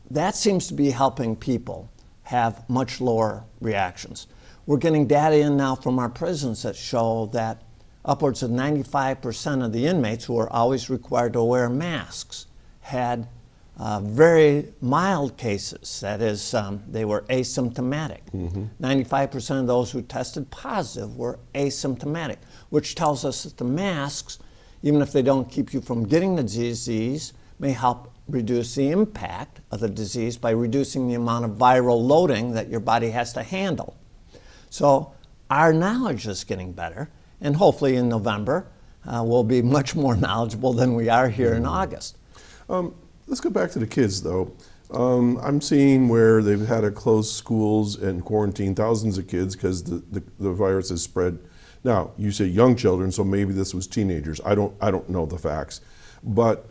That seems to be helping people have much lower reactions. We're getting data in now from our prisons that show that upwards of 95% of the inmates who are always required to wear masks had very mild cases. That is, they were asymptomatic. 95% of those who tested positive were asymptomatic, which tells us that the masks, even if they don't keep you from getting the disease, may help reduce the impact of the disease by reducing the amount of viral loading that your body has to handle. So our knowledge is getting better, and hopefully in November we'll be much more knowledgeable than we are here in August. Let's go back to the kids, though. I'm seeing where they've had to close schools and quarantine thousands of kids because the virus has spread. Now, you say young children, so maybe this was teenagers. I don't know the facts. But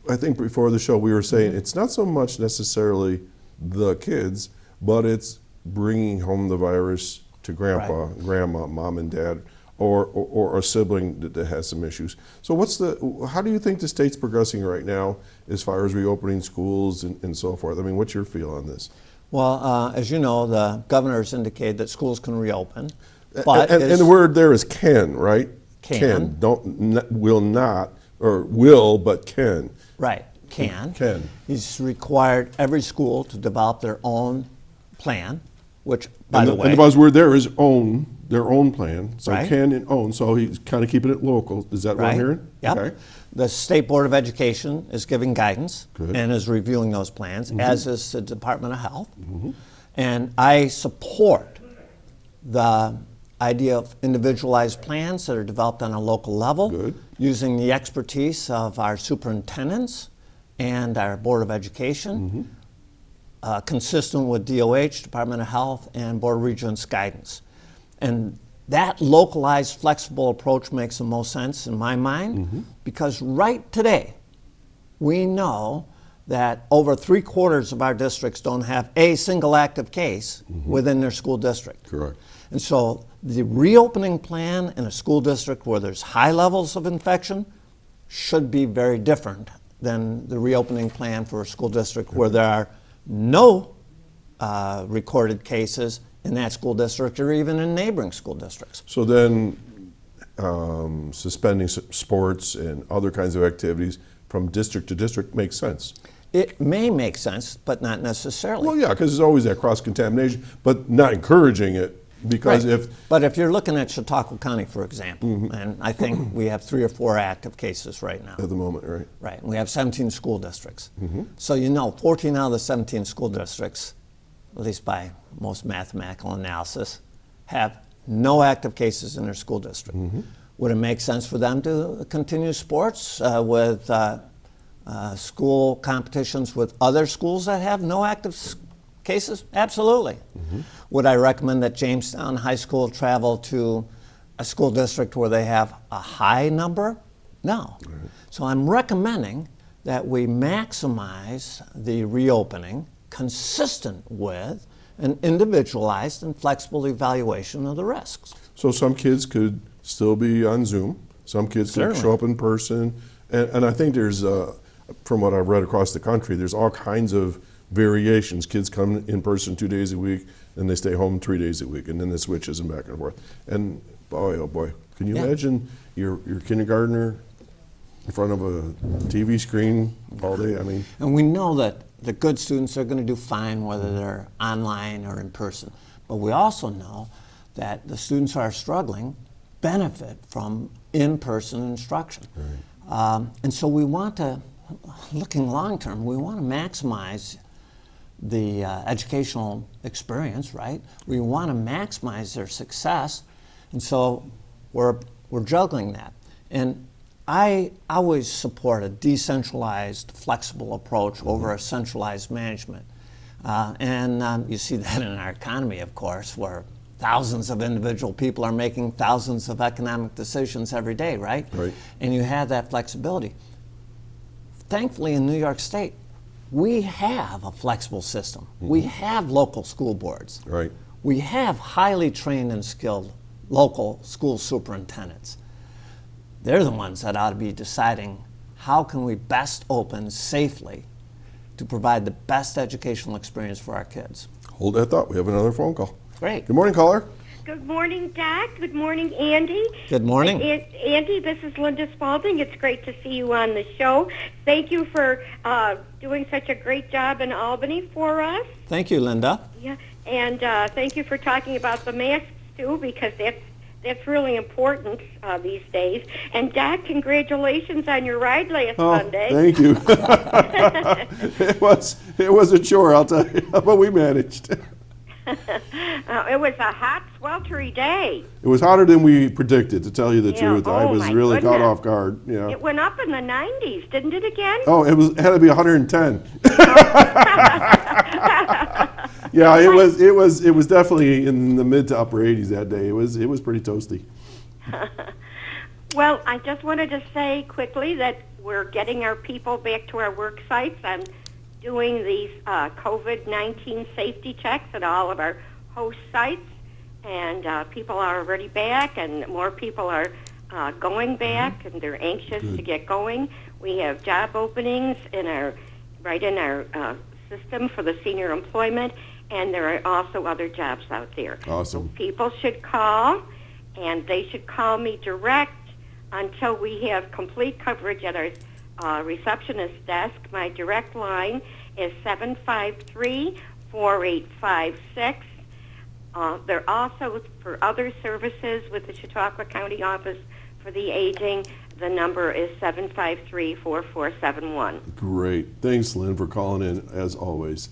I think before the show we were saying it's not so much necessarily the kids, but it's bringing home the virus to grandpa, grandma, mom and dad, or a sibling that has some issues. So how do you think the state's progressing right now as far as reopening schools and so forth? I mean, what's your feel on this? Well, as you know, the governor's indicated that schools can reopen. But and the word there is can, right? Can. Will not, or will, but can. Right, can. Can. He's required every school to develop their own plan, which, by the way. And the buzzword there is own, their own plan. So Right. can and own. So he's kind of keeping it local. Is that what I'm hearing? Yep. Okay. The State Board of Education is giving guidance Good. and is reviewing those plans, as is the Department of Health. And I support the idea of individualized plans that are developed on a local level, Good. using the expertise of our superintendents and our Board of Education, consistent with DOH, Department of Health, and Board of Regents guidance. And that localized, flexible approach makes the most sense in my mind, because right today, we know that over 3/4 of our districts don't have a single active case within their school district. Correct. And so the reopening plan in a school district where there's high levels of infection should be very different than the reopening plan for a school district where there are no recorded cases in that school district or even in neighboring school districts. So then, suspending sports and other kinds of activities from district to district makes sense. It may make sense, but not necessarily. Well, yeah, because there's always that cross-contamination, but not encouraging it, because Right. But if you're looking at Chautauqua County, for example, and I think we have 3 or 4 active cases right now. at the moment, right? Right, and we have 17 school districts. So 14 out of the 17 school districts, at least by most mathematical analysis, have no active cases in their school district. Would it make sense for them to continue sports with school competitions with other schools that have no active cases? Absolutely. Would I recommend that Jamestown High School travel to a school district where they have a high number? No. So I'm recommending that we maximize the reopening consistent with an individualized and flexible evaluation of the risks. So some kids could still be on Zoom. Some kids could Certainly. show up in person. And I think there's, from what I've read across the country, there's all kinds of variations. Kids come in person 2 days a week, and they stay home 3 days a week, and then it switches and back and forth. And boy, oh boy, can you Yeah. imagine your kindergartner in front of a TV screen all day? I mean, And we know that the good students are going to do fine whether they're online or in person. But we also know that the students who are struggling benefit from in-person instruction. And so we want to, looking long-term, we want to maximize the educational experience, right? We want to maximize their success. And so we're juggling that. And I always support a decentralized, flexible approach over a centralized management. And you see that in our economy, of course, where thousands of individual people are making thousands of economic decisions every day, right? Right. And you have that flexibility. Thankfully, in New York State, we have a flexible system. We have local school boards. right. We have highly trained and skilled local school superintendents. They're the ones that ought to be deciding how can we best open safely to provide the best educational experience for our kids. Hold that thought. We have another phone call. Great. Good morning, caller. Good morning, Doc. Good morning, Andy. Good morning. Andy, this is Linda Spalding. It's great to see you on the show. Thank you for doing such a great job in Albany for us. Thank you, Linda. Yeah, and thank you for talking about the masks too, because that's really important these days. And Doc, congratulations on your ride last Sunday. Thank you. It was a chore, I'll tell you, but we managed. It was a hot, sweltery day. It was hotter than we predicted, to tell you the Yeah, truth. I oh was my really caught goodness. off guard. Yeah. It went up in the 90s, didn't it again? Oh, it had to be 110. Yeah, it was definitely in the mid to upper 80s that day. It was pretty toasty. Well, I just wanted to say quickly that we're getting our people back to our work sites. I'm doing these COVID-19 safety checks at all of our host sites, and people are already back, and more people are going back, and they're anxious to get going. We have job openings in our system for the senior employment, and there are also other jobs out there. Awesome. So people should call, and they should call me direct until we have complete coverage at our receptionist desk. My direct line is 753-4856. They're also for other services with the Chautauqua County Office for the Aging. The number is 753-4471. Great. Thanks, Lynn, for calling in, as always.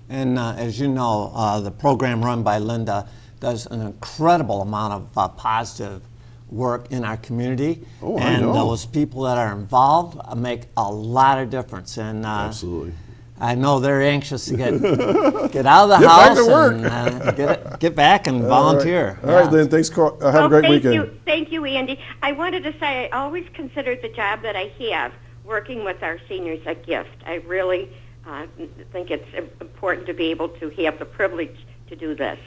And as you know, the program run by Linda does an incredible amount of positive work in our community. Oh, I and know. those people that are involved make a lot of difference. And Absolutely. I know they're anxious to get out of the Get back house to work. and get back and volunteer. All right, Lynn. Thanks. Have a great weekend. Thank you, Andy. I wanted to say I always considered the job that I have working with our seniors a gift. I really think it's important to be able to have the privilege to do this.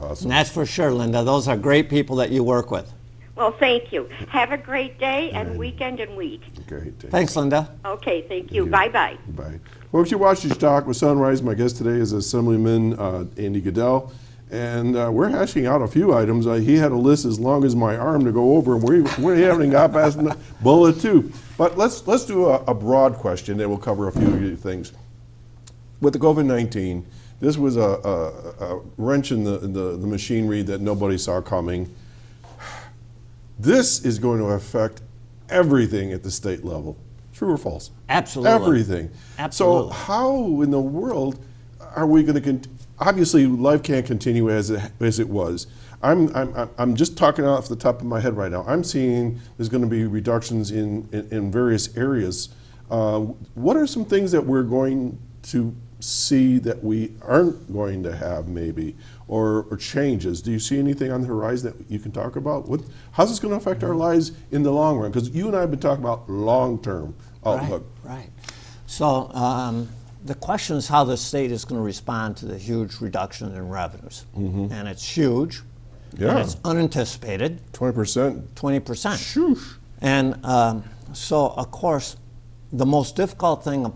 Awesome. And that's for sure, Linda. Those are great people that you work with. Well, thank you. Have a great day and weekend and week. Great. Thanks, Linda. Okay, thank you. Bye-bye. Bye. Folks, you watched the Chautauqua Sunrise. My guest today is Assemblyman Andy Goodell. And we're hashing out a few items. He had a list as long as my arm to go over, and we haven't got past bullet 2. But let's do a broad question, and we'll cover a few things. With the COVID-19, this was a wrench in the machinery that nobody saw coming. This is going to affect everything at the state level. True or false? Absolutely. Everything. Absolutely. So how in the world are we going to obviously life can't continue as it was. I'm just talking off the top of my head right now. I'm seeing there's going to be reductions in various areas. What are some things that we're going to see that we aren't going to have maybe, or changes? Do you see anything on the horizon that you can talk about? How's this going to affect our lives in the long run? Because you and I have been talking about long-term outlook. Right. So the question is how the state is going to respond to the huge reduction in revenues. And it's huge. Yeah. And it's unanticipated. 20%. 20%. Shoosh. And so, of course, the most difficult thing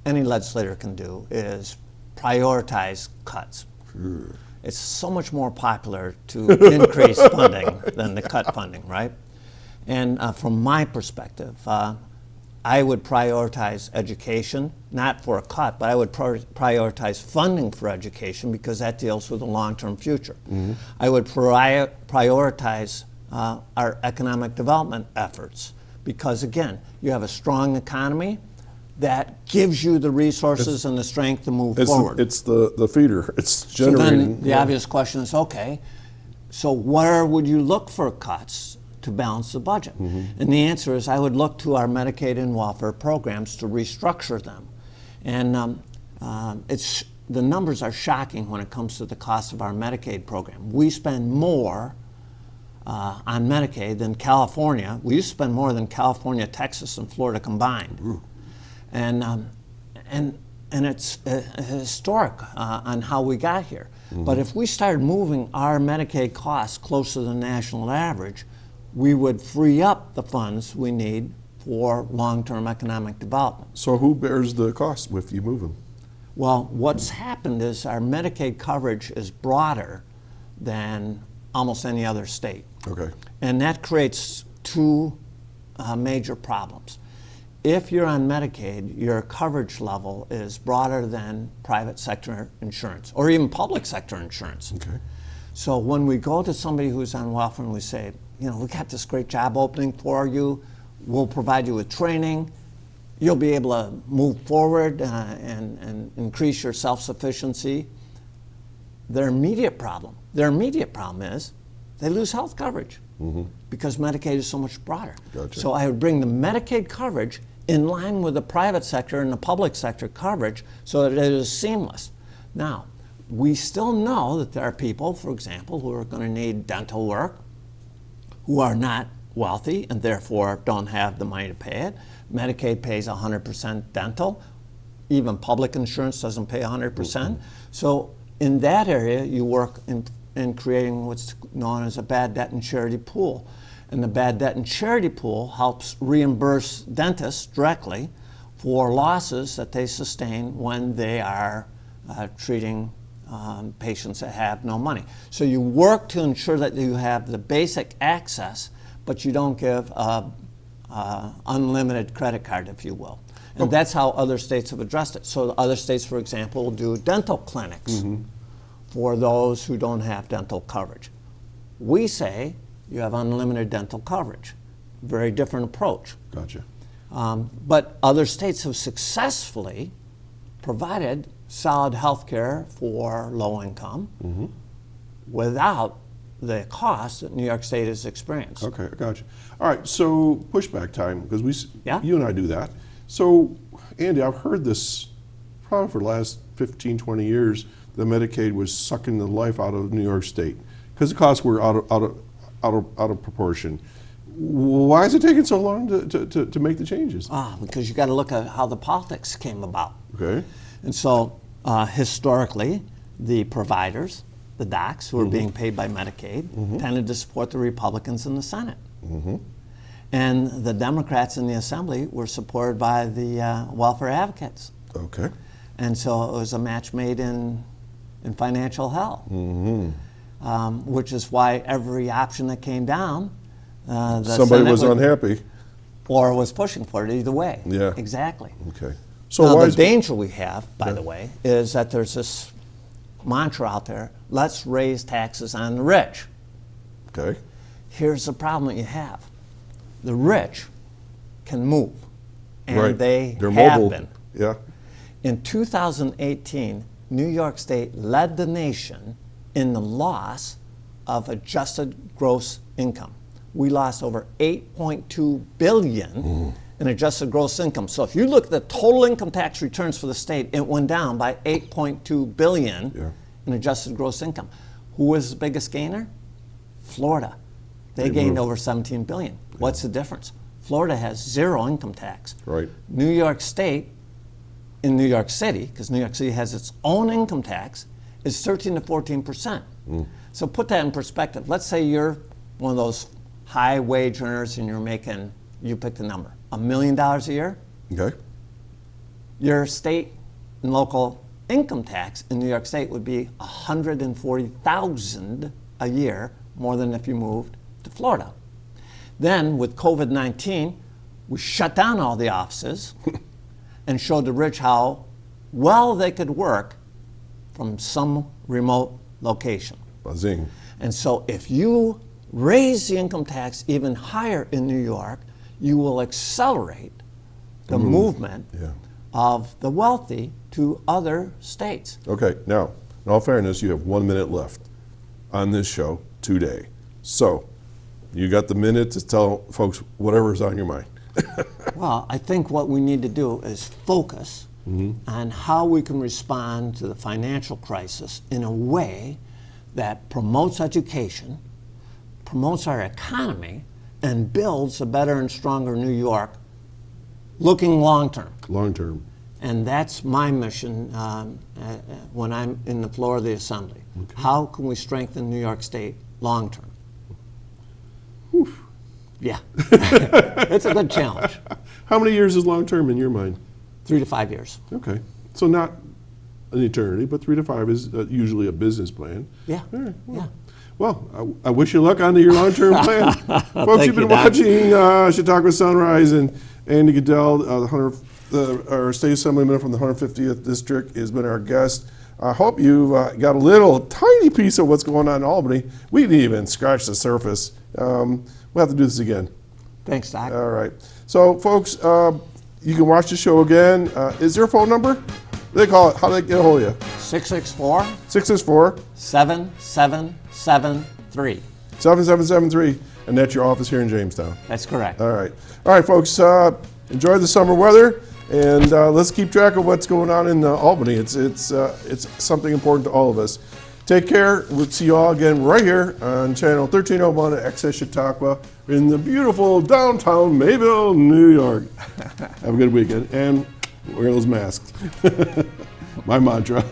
any legislator can do is prioritize cuts. Sure. It's so much more popular to increase funding than to cut funding, right? And from my perspective, I would prioritize education, not for a cut, but I would prioritize funding for education because that deals with the long-term future. I would prioritize our economic development efforts because, again, you have a strong economy that gives you the resources and the strength to move forward. It's the feeder. It's So generating. then the obvious question is, okay, so where would you look for cuts to balance the budget? And the answer is I would look to our Medicaid and welfare programs to restructure them. And the numbers are shocking when it comes to the cost of our Medicaid program. We spend more on Medicaid than California. We used to spend more than California, Texas, and Florida combined. And it's historic on how we got here. But if we started moving our Medicaid costs closer to the national average, we would free up the funds we need for long-term economic development. So who bears the cost if you move them? Well, what's happened is our Medicaid coverage is broader than almost any other state. Okay. And that creates two major problems. If you're on Medicaid, your coverage level is broader than private sector insurance or even public sector insurance. Okay. So when we go to somebody who's on welfare and we say, you know, we got this great job opening for you, we'll provide you with training, you'll be able to move forward and increase your self-sufficiency. Their immediate problem is they lose health coverage because Medicaid is so much broader. Gotcha. So I would bring the Medicaid coverage in line with the private sector and the public sector coverage so that it is seamless. Now, we still know that there are people, for example, who are going to need dental work, who are not wealthy and therefore don't have the money to pay it. Medicaid pays 100% dental. Even public insurance doesn't pay 100%. So in that area, you work in creating what's known as a bad debt and charity pool. And the bad debt and charity pool helps reimburse dentists directly for losses that they sustain when they are treating patients that have no money. So you work to ensure that you have the basic access, but you don't give unlimited credit card, if you will. And that's how other states have addressed it. So other states, for example, will do dental clinics for those who don't have dental coverage. We say you have unlimited dental coverage. Very different approach. Gotcha. But other states have successfully provided solid health care for low income without the cost that New York State has experienced. Okay, I got you. All right, so pushback time, because Yeah. you and I do that. So, Andy, I've heard this probably for the last 15, 20 years, that Medicaid was sucking the life out of New York State because the costs were out of proportion. Why is it taking so long to make the changes? Because you got to look at how the politics came about. Okay. And so, historically, the providers, the docs who are being paid by Medicaid, tended to support the Republicans in the Senate. And the Democrats in the Assembly were supported by the welfare advocates. Okay. And so it was a match made in financial hell, which is why every option that came down, the Somebody Senate was unhappy. or was pushing for it either way. Yeah. Exactly. Okay. So Now, why the is danger we have, by the way, is that there's this mantra out there, let's raise taxes on the rich. okay? Here's the problem that you have. The rich can move, and Right. they They're have mobile. been. Yeah. In 2018, New York State led the nation in the loss of adjusted gross income. We lost over $8.2 billion in adjusted gross income. So if you look at the total income tax returns for the state, it went down by $8.2 billion Yeah. in adjusted gross income. Who was the biggest gainer? Florida. They gained moved. over $17 billion. What's the difference? Florida has zero income tax. Right. New York State, in New York City, because New York City has its own income tax, is 13 to 14%. So put that in perspective. Let's say you're one of those high wage earners and you're making, you pick the number, $1 million a year. Okay. Your state and local income tax in New York State would be $140,000 a year more than if you moved to Florida. Then with COVID-19, we shut down all the offices and showed the rich how well they could work from some remote location. Buzzing. And so if you raise the income tax even higher in New York, you will accelerate the movement Yeah. of the wealthy to other states. Okay. Now, in all fairness, you have 1 minute left on this show today. So, you got the minute to tell folks whatever's on your mind. Well, I think what we need to do is focus on how we can respond to the financial crisis in a way that promotes education, promotes our economy, and builds a better and stronger New York looking long term. Long term. And that's my mission when I'm in the floor of the Assembly. How can we strengthen New York State long term? Yeah, it's a good challenge. How many years is long term in your mind? 3 to 5 years. Okay. So not an eternity, but 3 to 5 is usually a business plan. Yeah, All right. Well, yeah. Well, I wish you luck on your long-term plan. Folks, Thank you've been you, Doc. watching Chautauqua Sunrise, and Andy Goodell, our state assemblyman from the 150th district, has been our guest. I hope you've got a little tiny piece of what's going on in Albany. We didn't even scratch the surface. We'll have to do this again. Thanks, Doc. All right. So, folks, you can watch the show again. Is there a phone number? What do they call it? How do they get a hold of you? 664 664 7773. 7773, and that's your office here in Jamestown. That's correct. All right, folks. Enjoy the summer weather, and let's keep track of what's going on in Albany. It's something important to all of us. Take care. We'll see you all again right here on channel 1301 at Access Chautauqua in the beautiful downtown Mayville, New York. Have a good weekend, and wear those masks. My mantra.